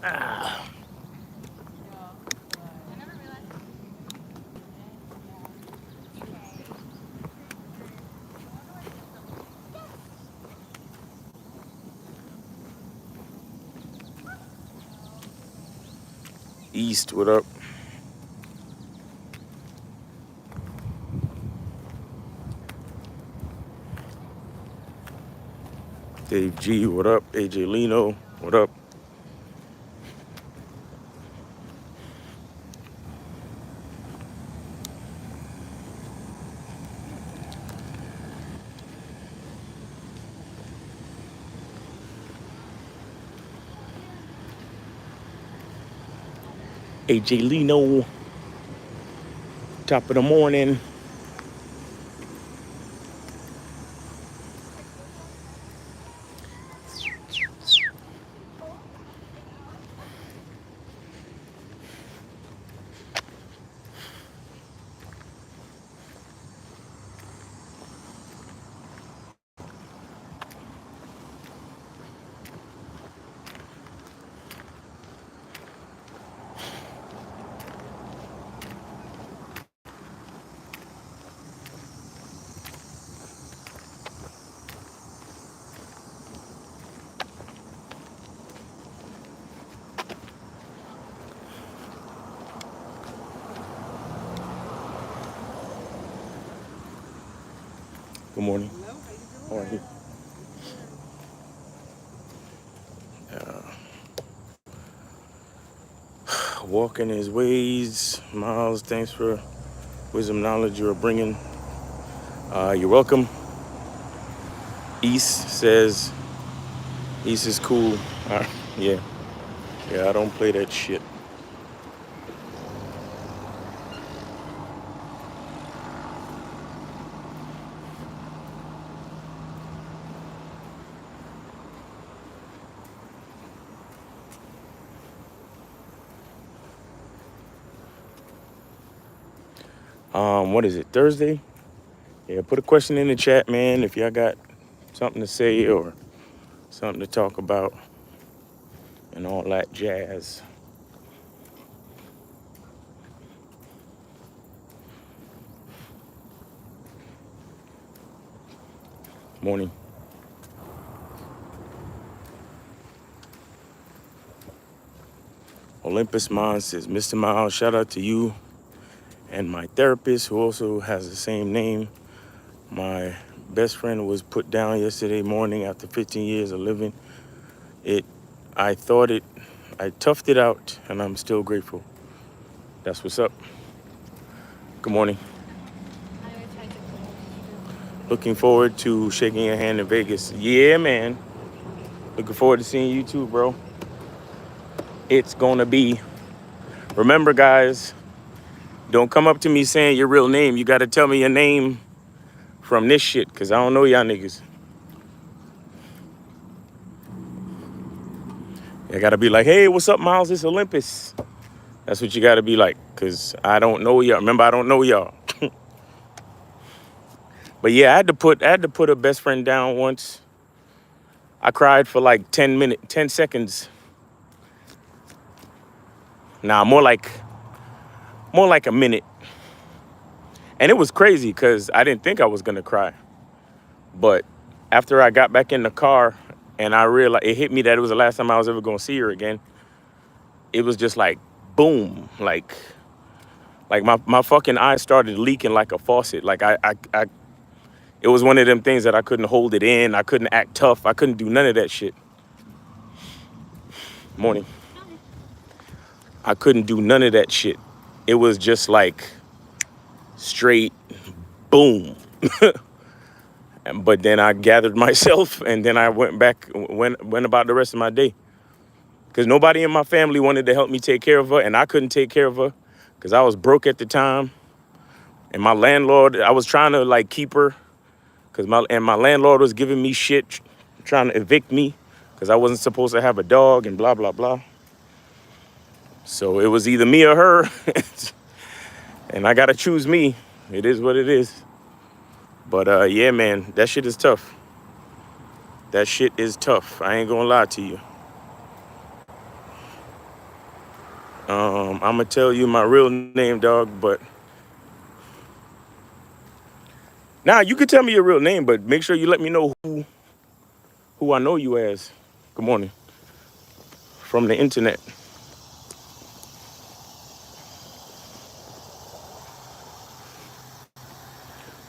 Ah. East, what up? Dave G, what up? AJ Lino, what up? AJ Lino, top of the morning. Good morning. How are you? Walking his ways. Miles, thanks for wisdom, knowledge you're bringing. You're welcome. East says, East is cool. Yeah, yeah, I don't play that shit. What is it, Thursday? Yeah, put a question in the chat, man, if y'all got something to say or something to talk about and all that jazz. Morning. Olympus Mon says, Mr. Miles, shout out to you and my therapist who also has the same name. My best friend was put down yesterday morning after 15 years of living. It, I thought it, I toughed it out and I'm still grateful. That's what's up. Good morning. Looking forward to shaking your hand in Vegas. Yeah, man. Looking forward to seeing you too, bro. It's gonna be. Remember, guys, don't come up to me saying your real name. You gotta tell me your name from this shit, because I don't know y'all niggas. I gotta be like, hey, what's up, Miles? It's Olympus. That's what you gotta be like, because I don't know y'all. Remember, I don't know y'all. But yeah, I had to put a best friend down once. I cried for like 10 seconds. Nah, more like a minute. And it was crazy because I didn't think I was gonna cry. But after I got back in the car and I realized it hit me that it was the last time I was ever gonna see her again, it was just like boom, like my fucking eyes started leaking like a faucet. Like I it was one of them things that I couldn't hold it in. I couldn't act tough. I couldn't do none of that shit. Morning. I couldn't do none of that shit. It was just like straight boom. But then I gathered myself and then I went about the rest of my day. Because nobody in my family wanted to help me take care of her, and I couldn't take care of her because I was broke at the time. And my landlord, I was trying to like keep her because my landlord was giving me shit, trying to evict me because I wasn't supposed to have a dog and blah, blah, blah. So it was either me or her, and I got to choose me. It is what it is. But yeah, man, that shit is tough. That shit is tough. I ain't gonna lie to you. I'm gonna tell you my real name, dog, but now you can tell me your real name, but make sure you let me know who I know you as. Good morning. From the internet.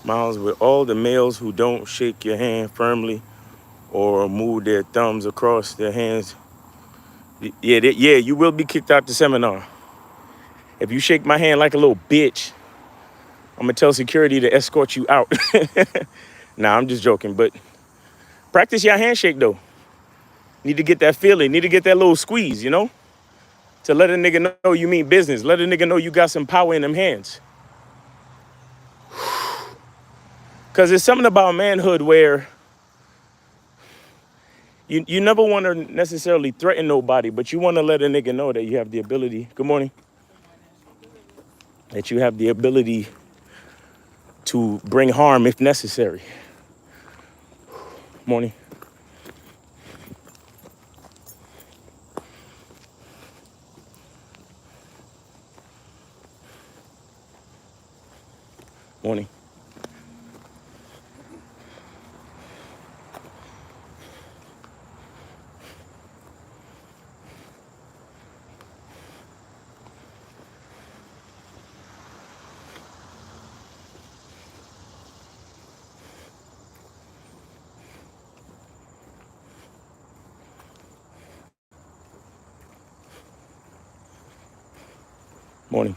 Miles, with all the males who don't shake your hand firmly or move their thumbs across their hands, yeah, you will be kicked out the seminar. If you shake my hand like a little bitch, I'm gonna tell security to escort you out. Nah, I'm just joking, but practice your handshake though. Need to get that feeling, need to get that little squeeze, you know? To let a nigga know you mean business. Let a nigga know you got some power in them hands. Cause there's something about manhood where you never want to necessarily threaten nobody, but you want to let a nigga know that you have the ability. Good morning. That you have the ability to bring harm if necessary. Morning. Morning. Morning.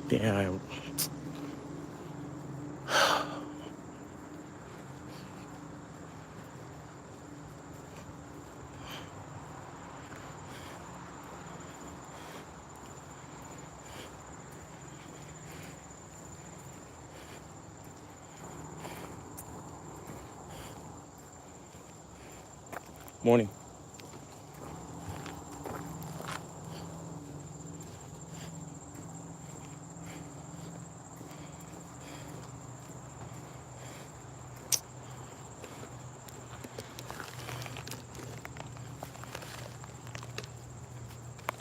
Damn. Morning.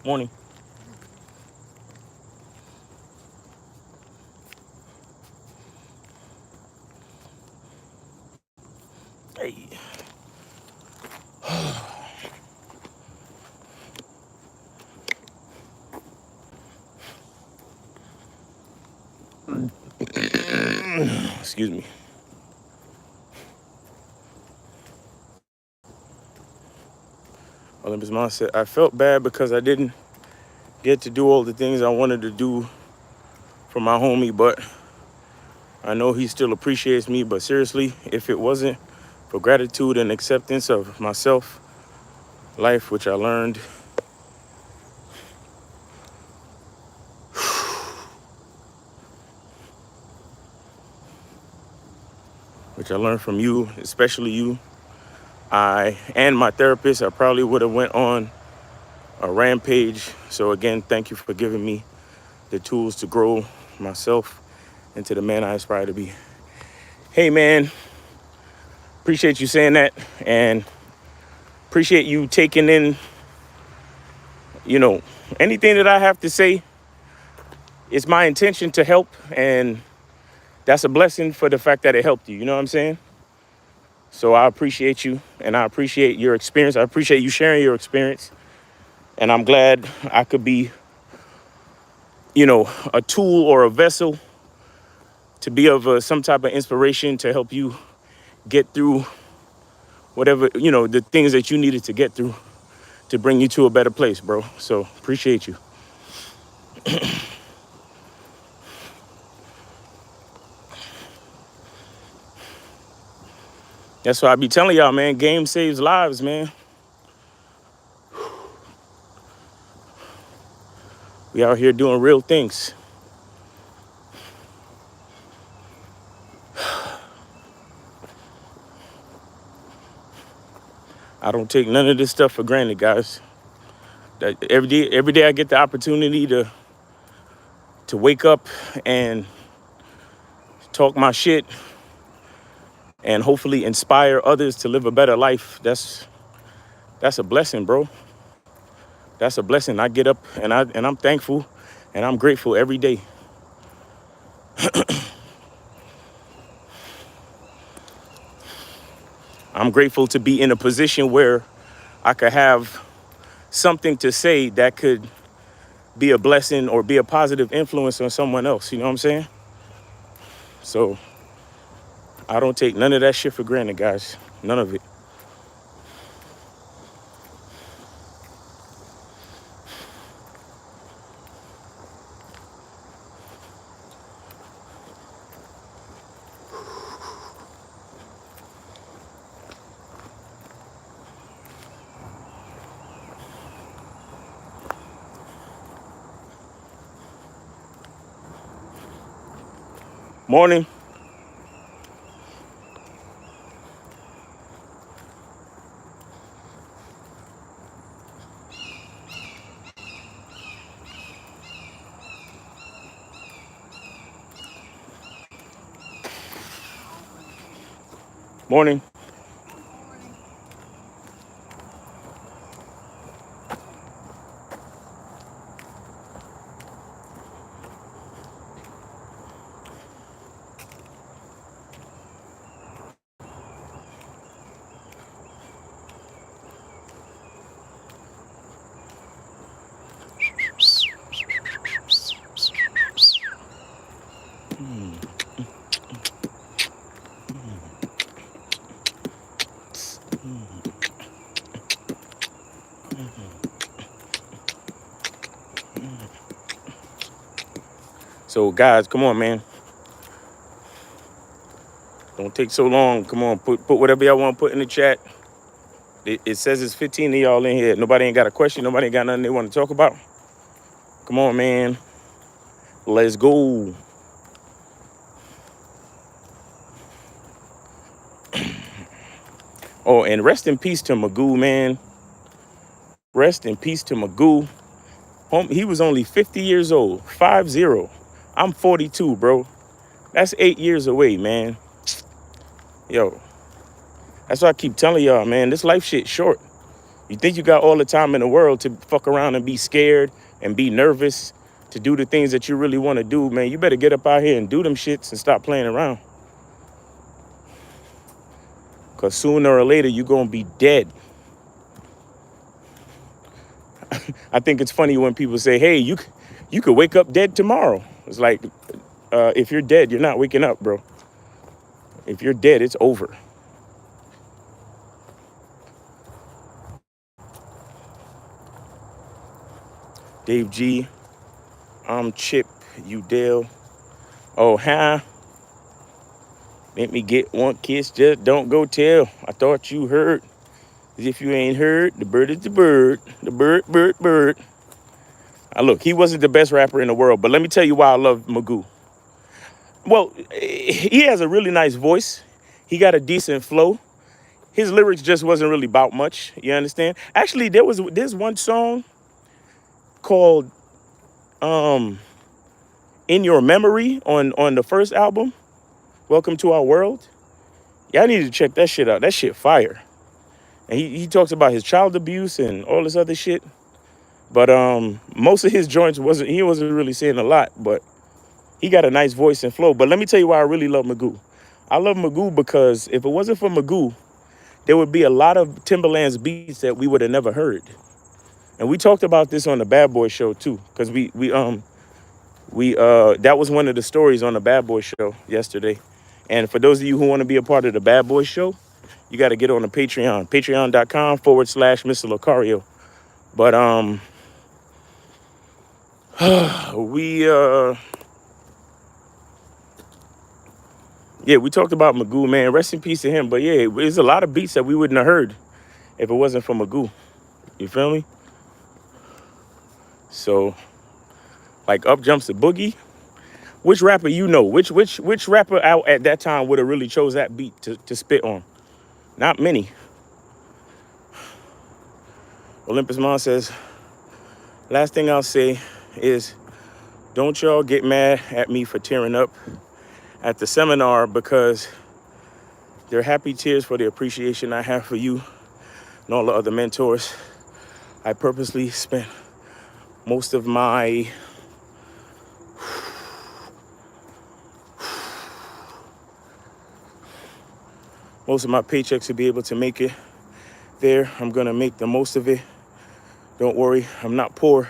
Morning. Hey. Excuse me. Olympus Mom said, I felt bad because I didn't get to do all the things I wanted to do for my homie, but I know he still appreciates me. But seriously, if it wasn't for gratitude and acceptance of myself, life, which I learned, from you, especially you, I and my therapist, I probably would have went on a rampage. So again, thank you for giving me the tools to grow myself into the man I aspire to be. Hey man, appreciate you saying that, and appreciate you taking in, anything that I have to say. It's my intention to help, and that's a blessing for the fact that it helped you. You know what I'm saying? So I appreciate you, and I appreciate your experience. I appreciate you sharing your experience, and I'm glad I could be, a tool or a vessel to be of some type of inspiration to help you get through whatever, the things that you needed to get through to bring you to a better place, bro. So appreciate you. That's why I be telling y'all, man, game saves lives, man. We out here doing real things. I don't take none of this stuff for granted, guys. That every day I get the opportunity to wake up and talk my shit and hopefully inspire others to live a better life. That's a blessing, bro. That's a blessing. I get up and I'm thankful and I'm grateful every day. I'm grateful to be in a position where I could have something to say that could be a blessing or be a positive influence on someone else. You know what I'm saying? So I don't take none of that shit for granted, guys. None of it. Morning. Morning. So guys, come on, man. Don't take so long. Come on, put whatever y'all want to put in the chat. It says it's 15 of y'all in here. Nobody ain't got a question. Nobody ain't got nothing they want to talk about. Come on, man. Let's go. Oh, and rest in peace to Magoo, man. Rest in peace to Magoo. He was only 50 years old. 50. I'm 42, bro. That's 8 years away, man. Yo, that's why I keep telling y'all, man, this life shit short. You think you got all the time in the world to fuck around and be scared and be nervous to do the things that you really want to do, man. You better get up out here and do them shits and stop playing around. Because sooner or later, you're going to be dead. I think it's funny when people say, hey, you could wake up dead tomorrow. It's like, if you're dead, you're not waking up, bro. If you're dead, it's over. Dave G, I'm Chip, you Dale. Oh, huh? Let me get one kiss, just don't go tell. I thought you heard. As if you ain't heard, the bird is the bird. The bird, bird, bird. Look, he wasn't the best rapper in the world, but let me tell you why I love Magoo. Well, he has a really nice voice. He got a decent flow. His lyrics just wasn't really about much. You understand? Actually, there's one song called "In Your Memory" on the first album, Welcome to Our World. Y'all need to check that shit out. That shit fire. And he talks about his child abuse and all this other shit. But most of his joints he wasn't really saying a lot, but he got a nice voice and flow. But let me tell you why I really love Magoo. I love Magoo because if it wasn't for Magoo, there would be a lot of Timbaland's beats that we would have never heard. And we talked about this on the Bad Boy Show too, because that was one of the stories on the Bad Boy Show yesterday. And for those of you who want to be a part of the Bad Boy Show, you got to get on the Patreon, patreon.com/Mr. Lucario. But Yeah, we talked about Magoo, man. Rest in peace to him. But yeah, there's a lot of beats that we wouldn't have heard if it wasn't for Magoo. You feel me? So, like, up jumps the boogie. Which rapper you know? Which rapper out at that time would have really chose that beat to spit on? Not many. Olympus Mon says, last thing I'll say is, don't y'all get mad at me for tearing up at the seminar because they're happy tears for the appreciation I have for you and all the other mentors. I purposely spent most of my paychecks to be able to make it there. I'm gonna make the most of it. Don't worry, I'm not poor.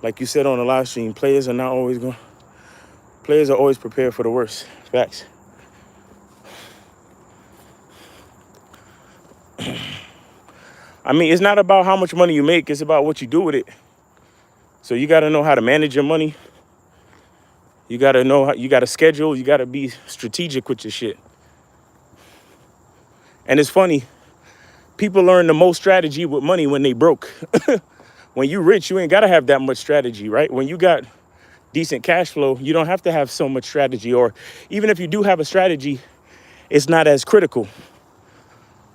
Like you said on the live stream, players are always prepared for the worst. Facts. I mean, it's not about how much money you make, it's about what you do with it. So you gotta know how to manage your money. You gotta know how, you gotta schedule, you gotta be strategic with your shit. And it's funny, people learn the most strategy with money when they broke. When you rich, you ain't gotta have that much strategy, right? When you got decent cash flow, you don't have to have so much strategy. Or even if you do have a strategy, it's not as critical.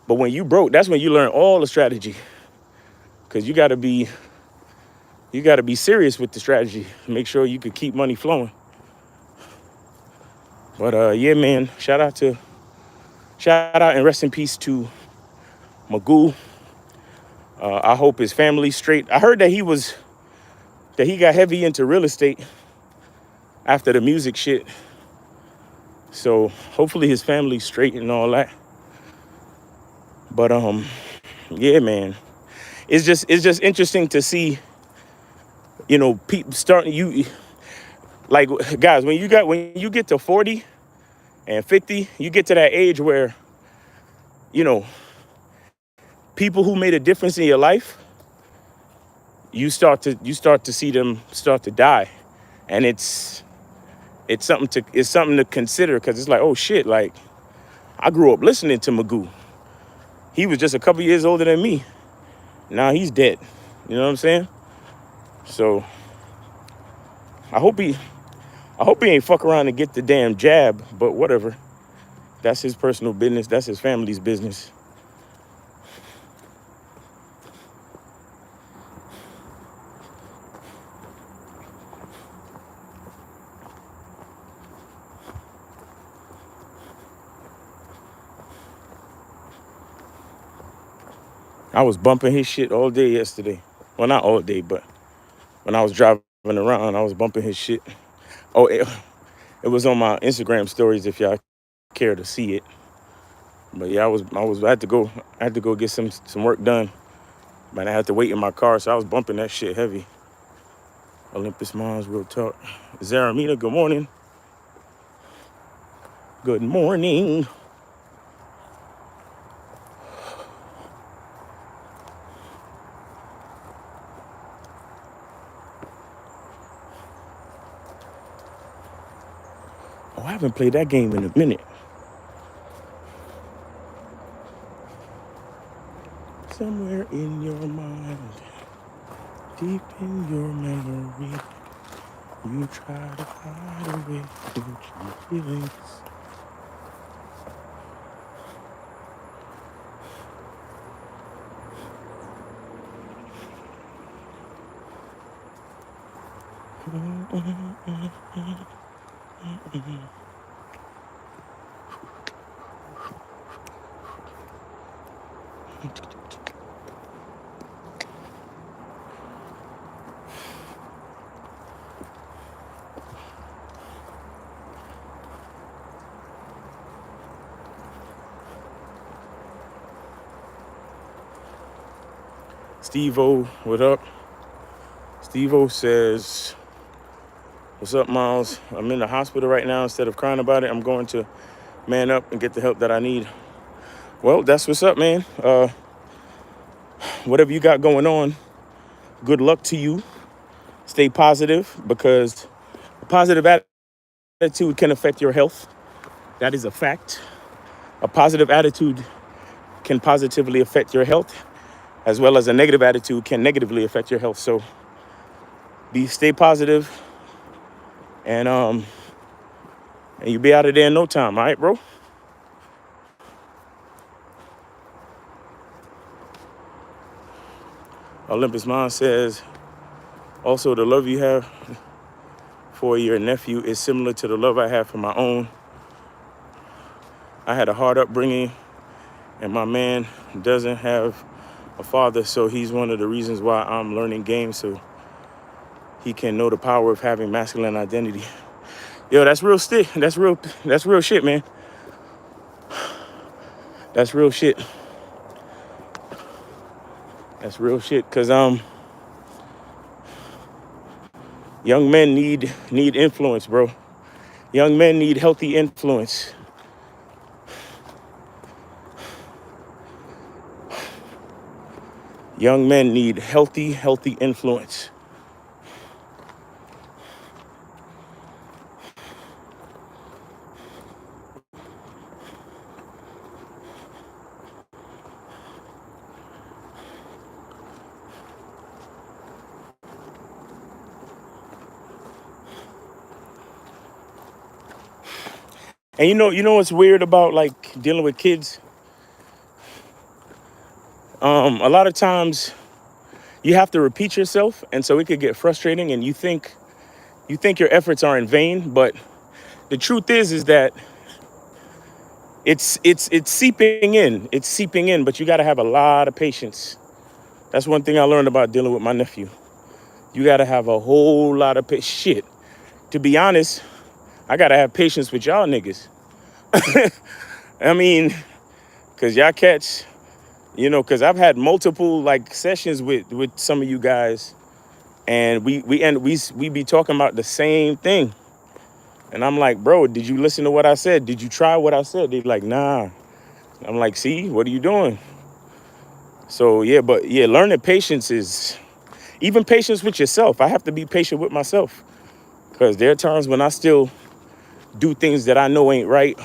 But when you broke, that's when you learn all the strategy. Cause you gotta be serious with the strategy. Make sure you could keep money flowing. But yeah, man, shout out and rest in peace to Magoo. I hope his family's straight. I heard that he got heavy into real estate after the music shit. So hopefully his family's straight and all that. But yeah, man, it's just interesting to see, you know, people starting you like guys when you get to 40 and 50, you get to that age where, you know, people who made a difference in your life, you start to see them start to die, and it's something to consider because it's like, oh shit, like I grew up listening to Magoo. He was just a couple years older than me. Now he's dead. You know what I'm saying? So I hope he ain't fuck around and get the damn jab, but whatever. That's his personal business. That's his family's business. I was bumping his shit all day yesterday. Well, not all day, but when I was driving around, I was bumping his shit. Oh, it was on my Instagram stories if y'all care to see it. But yeah, I had to go get some work done. But I had to wait in my car, so I was bumping that shit heavy. Olympus Mons, real talk. Zaramina, good morning. Good morning. Oh, I haven't played that game in a minute. Somewhere in your mind, deep in your memory, you try to hide away your true feelings. Steve-O, what up? Steve-O says, what's up, Miles? I'm in the hospital right now. Instead of crying about it, I'm going to man up and get the help that I need. Well, that's what's up, man. Whatever you got going on, good luck to you. Stay positive because a positive attitude can affect your health. That is a fact. A positive attitude can positively affect your health, as well as a negative attitude can negatively affect your health. So stay positive, and you'll be out of there in no time, all right, bro? Olympus Mom says, also the love you have for your nephew is similar to the love I have for my own. I had a hard upbringing, and my man doesn't have a father, so he's one of the reasons why I'm learning games so he can know the power of having masculine identity. Yo, that's real shit. That's real shit, man. That's real shit. That's real shit. Cause young men need influence, bro. Young men need healthy influence. Young men need healthy influence. And you know what's weird about like dealing with kids? A lot of times you have to repeat yourself, and so it could get frustrating, and you think your efforts are in vain, but the truth is that it's seeping in. It's seeping in, but you got to have a lot of patience. That's one thing I learned about dealing with my nephew. You got to have a whole lot of shit. To be honest, I got to have patience with y'all niggas. I mean, cause y'all cats, cause I've had multiple like sessions with some of you guys, and we be talking about the same thing. And I'm like, bro, did you listen to what I said? Did you try what I said? They're like, nah. I'm like, see, what are you doing? So yeah, but yeah, learning patience is even patience with yourself. I have to be patient with myself, because there are times when I still do things that I know ain't right.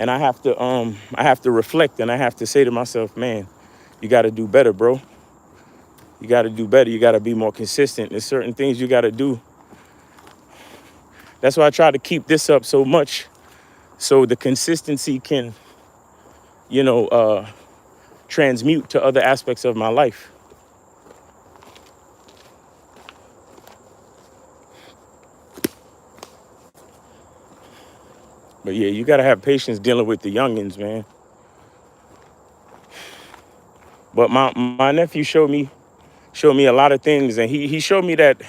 And I have to reflect, and I have to say to myself, man, you got to do better, bro. You got to do better. You got to be more consistent. There's certain things you got to do. That's why I try to keep this up so much, so the consistency can, transmute to other aspects of my life. But yeah, you got to have patience dealing with the youngins, man. But my nephew showed me a lot of things, and he showed me that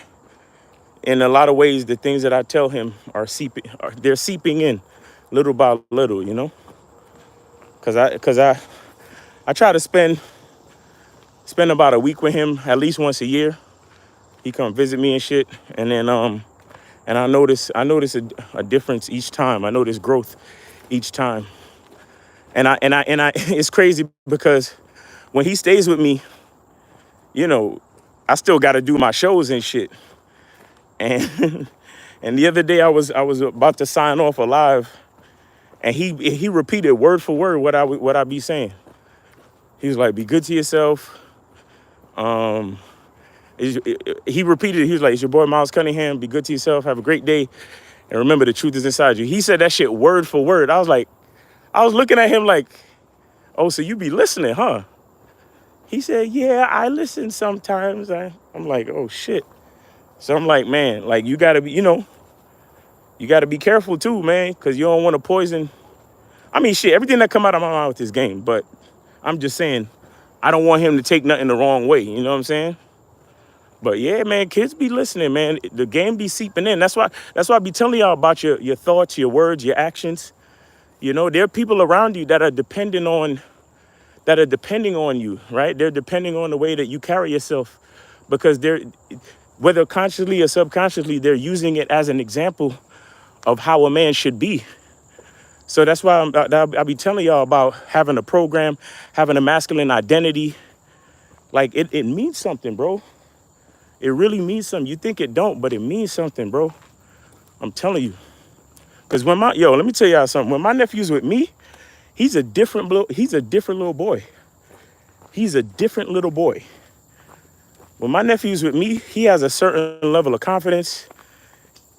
in a lot of ways the things that I tell him they're seeping in little by little, Cause I try to spend about a week with him at least once a year. He come visit me and shit, and then and I notice a difference each time. I notice growth each time, and I it's crazy because when he stays with me, I still got to do my shows and shit. And and the other day I was about to sign off a live, and he repeated word for word what I be saying. He was like, "Be good to yourself." He repeated it. He was like, "It's your boy Miles Cunningham. Be good to yourself. Have a great day, and remember the truth is inside you." He said that shit word for word. I was looking at him like, "Oh, so you be listening, huh?" He said, "Yeah, I listen sometimes." I'm like, "Oh shit." So I'm like, man, like you gotta be, you gotta be careful too, man, because you don't want to poison. I mean, shit, everything that come out of my mouth is game, but I'm just saying, I don't want him to take nothing the wrong way. You know what I'm saying? But yeah, man, kids be listening, man. The game be seeping in. That's why I be telling y'all about your thoughts, your words, your actions. There are people around you that are depending on you, right? They're depending on the way that you carry yourself, because whether consciously or subconsciously, they're using it as an example of how a man should be. So that's why I'll be telling y'all about having a program, having a masculine identity. Like it means something, bro. It really means something. You think it don't, but it means something, bro. I'm telling you. Cause let me tell y'all something. When my nephew's with me, he's a different little boy. He's a different little boy. When my nephew's with me, he has a certain level of confidence.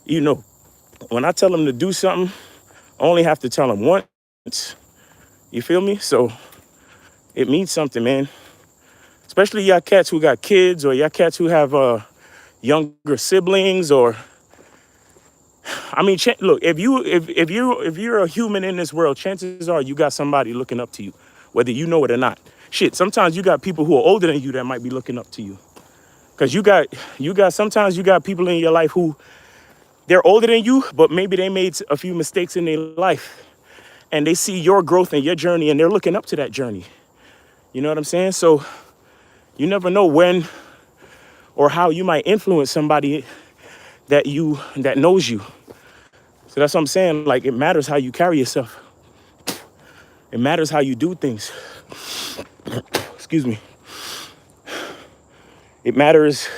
You know, when I tell him to do something, I only have to tell him once. You feel me? So it means something, man. Especially y'all cats who got kids, or y'all cats who have younger siblings, or I mean, look, if you're a human in this world, chances are you got somebody looking up to you, whether you know it or not. Shit, sometimes you got people who are older than you that might be looking up to you. Cause sometimes you got people in your life who they're older than you, but maybe they made a few mistakes in their life, and they see your growth and your journey, and they're looking up to that journey. You know what I'm saying? So you never know when or how you might influence somebody that knows you. So that's what I'm saying. Like, it matters how you carry yourself. It matters how you do things. Excuse me. It matters,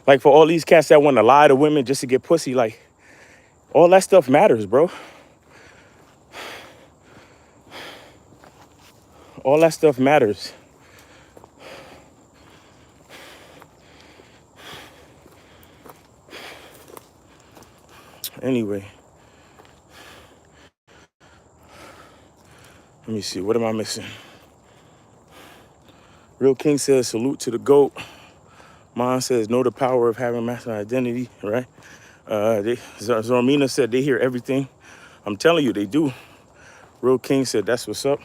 like, for all these cats that want to lie to women just to get pussy, like, all that stuff matters, bro. All that stuff matters. Anyway. Let me see, what am I missing? Real King says, salute to the GOAT. Mon says, know the power of having masculine identity, right? Zormina said they hear everything. I'm telling you, they do. Real King said, that's what's up.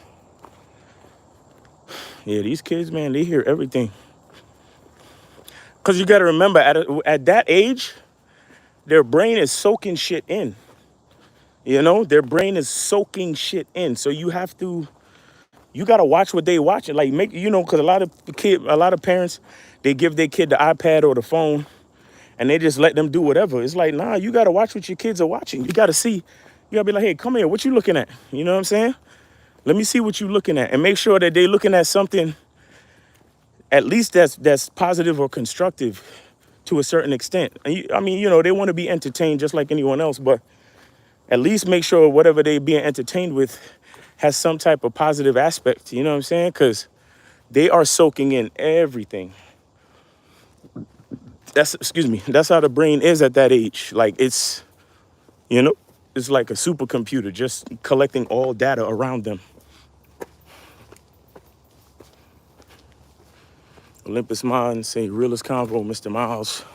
Yeah, these kids, man, they hear everything. Because you got to remember, at that age, their brain is soaking shit in. You know, their brain is soaking shit in. So you got to watch what they watching. Like, because a lot of parents, they give their kid the iPad or the phone, and they just let them do whatever. It's like, nah, you got to watch what your kids are watching. You got to see. You got to be like, hey, come here. What you looking at? You know what I'm saying? Let me see what you looking at, and make sure that they looking at something at least that's positive or constructive to a certain extent. I mean, they want to be entertained just like anyone else, but at least make sure whatever they being entertained with has some type of positive aspect. You know what I'm saying? Because they are soaking in everything. That's how the brain is at that age. Like, it's like a supercomputer just collecting all data around them. Olympus Mon say realist convo, Mr. Miles.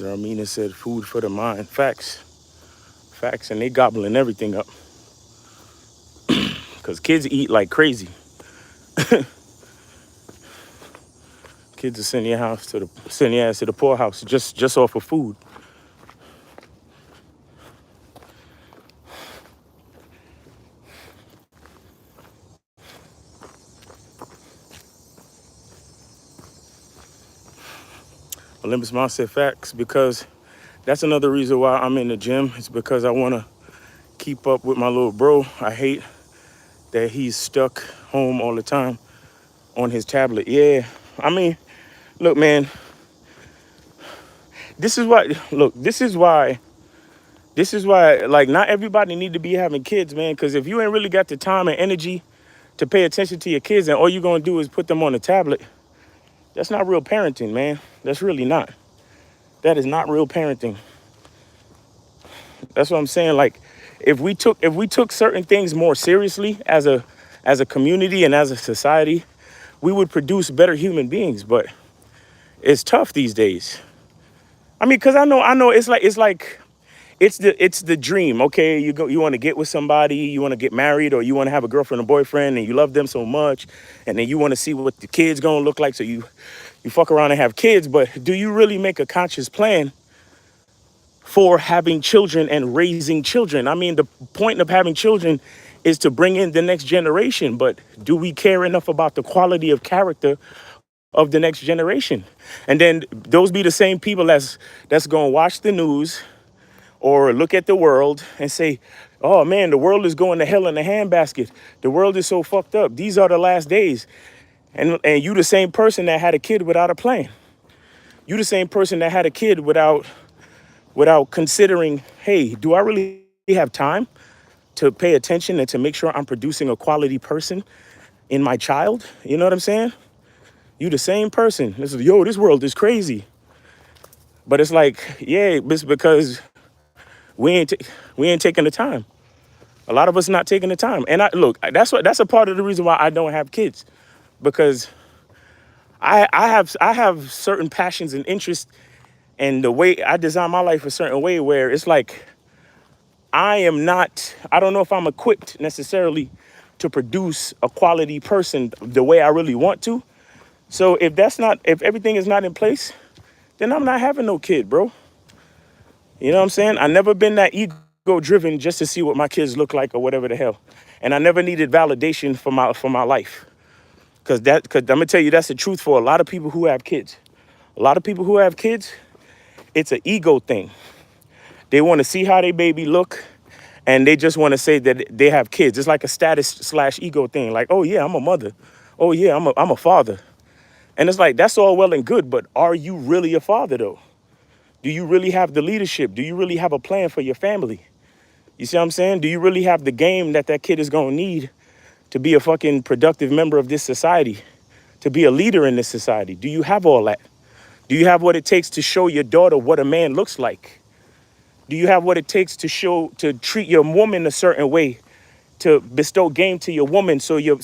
Zarmina said food for the mind. Facts, and they gobbling everything up. Cause kids eat like crazy. Kids are sending your ass to the poorhouse just off of food. Olympus Mom said facts, because that's another reason why I'm in the gym. It's because I want to keep up with my little bro. I hate that he's stuck home all the time on his tablet. Yeah, I mean, look, man, this is why, like, not everybody need to be having kids, man, because if you ain't really got the time and energy to pay attention to your kids and all you're going to do is put them on a tablet, that's not real parenting, man. That's really not. That is not real parenting. That's what I'm saying. Like, if we took certain things more seriously as a community and as a society, we would produce better human beings. But it's tough these days. I mean, because I know it's the dream. Okay, you want to get with somebody, you want to get married, or you want to have a girlfriend or boyfriend, and you love them so much, and then you want to see what the kids gonna look like, so you fuck around and have kids. But do you really make a conscious plan for having children and raising children. I mean, the point of having children is to bring in the next generation, but do we care enough about the quality of character of the next generation? And then those be the same people that's going to watch the news or look at the world and say, oh man, the world is going to hell in a handbasket. The world is so fucked up. These are the last days. And you the same person that had a kid without a plan. You the same person that had a kid without considering, hey, do I really have time to pay attention and to make sure I'm producing a quality person in my child? You know what I'm saying? You the same person. This is, yo, this world is crazy. But it's like, yeah, it's because we ain't taking the time. A lot of us not taking the time. And look, that's a part of the reason why I don't have kids, because I have certain passions and interests, and the way I design my life a certain way where it's like I don't know if I'm equipped necessarily to produce a quality person the way I really want to. So if everything is not in place, then I'm not having no kid, bro. You know what I'm saying? I never been that ego driven just to see what my kids look like or whatever the hell. And I never needed validation for my life. Cause I'm gonna tell you, that's the truth for a lot of people who have kids. A lot of people who have kids, it's an ego thing. They want to see how their baby look, and they just want to say that they have kids. It's like a status/ego thing. Like, oh yeah, I'm a mother. Oh yeah, I'm a father. And it's like, that's all well and good, but are you really a father though? Do you really have the leadership? Do you really have a plan for your family? You see what I'm saying? Do you really have the game that kid is gonna need to be a fucking productive member of this society, to be a leader in this society? Do you have all that? Do you have what it takes to show your daughter what a man looks like? Do you have what it takes to treat your woman a certain way, to bestow game to your woman so your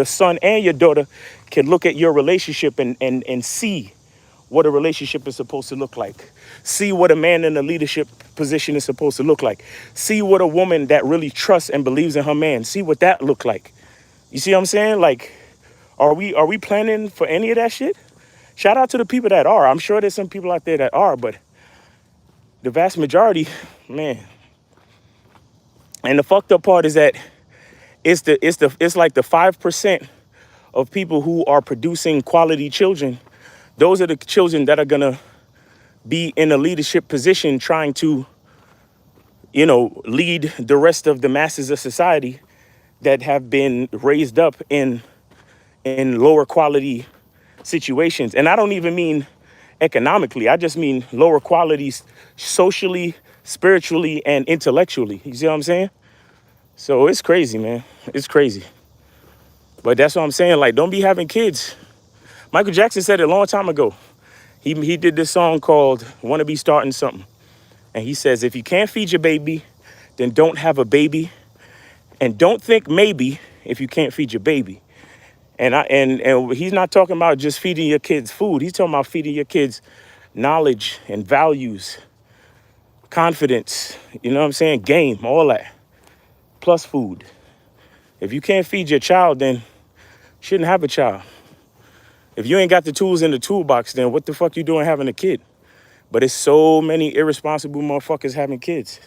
son and your daughter can look at your relationship and see what a relationship is supposed to look like. See what a man in a leadership position is supposed to look like. See what a woman that really trusts and believes in her man, see what that look like. You see what I'm saying? Like, are we planning for any of that shit? Shout out to the people that are. I'm sure there's some people out there that are, but the vast majority, man. And the fucked up part is that it's like the 5% of people who are producing quality children. Those are the children that are gonna be in a leadership position trying to, lead the rest of the masses of society that have been raised up in lower quality situations. And I don't even mean economically. I just mean lower qualities socially, spiritually, and intellectually. You see what I'm saying? So it's crazy, man. It's crazy. But that's what I'm saying. Like, don't be having kids. Michael Jackson said it a long time ago. He did this song called Wanna Be Starting Something. And he says, if you can't feed your baby, then don't have a baby. And don't think maybe if you can't feed your baby. And he's not talking about just feeding your kids food. He's talking about feeding your kids knowledge and values, confidence, you know what I'm saying? Game, all that, plus food. If you can't feed your child, then you shouldn't have a child. If you ain't got the tools in the toolbox, then what the fuck you doing having a kid? But it's so many irresponsible motherfuckers having kids.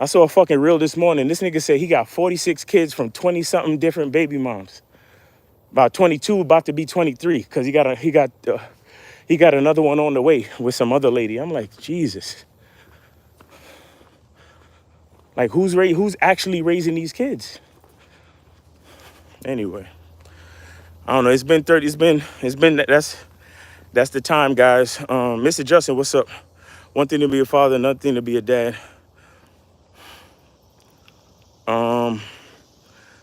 I saw a fucking reel this morning. This nigga said he got 46 kids from 20-something different baby moms. About 22, about to be 23, because he got another one on the way with some other lady. I'm like, Jesus. Like, who's actually raising these kids? Anyway, I don't know. It's been 30. That's the time, guys. Mr. Justin, what's up? One thing to be a father, another thing to be a dad.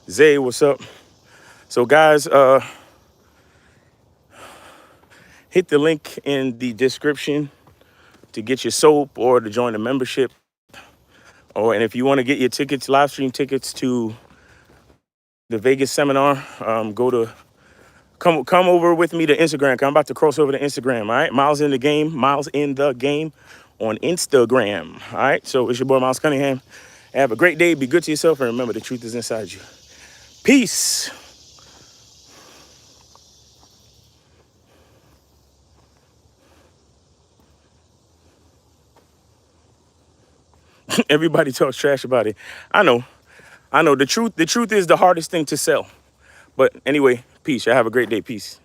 Zay, what's up? So, guys, hit the link in the description to get your soap or to join the membership. And if you want to get your tickets, live stream tickets to the Vegas seminar, come over with me to Instagram. 'Cause I'm about to cross over to Instagram. All right, Miles in the game on Instagram. All right, so it's your boy Miles Cunningham. Have a great day. Be good to yourself, and remember, the truth is inside you. Peace. Everybody talks trash about it. I know. I know. The truth is the hardest thing to sell. But anyway, peace. Y'all have a great day. Peace.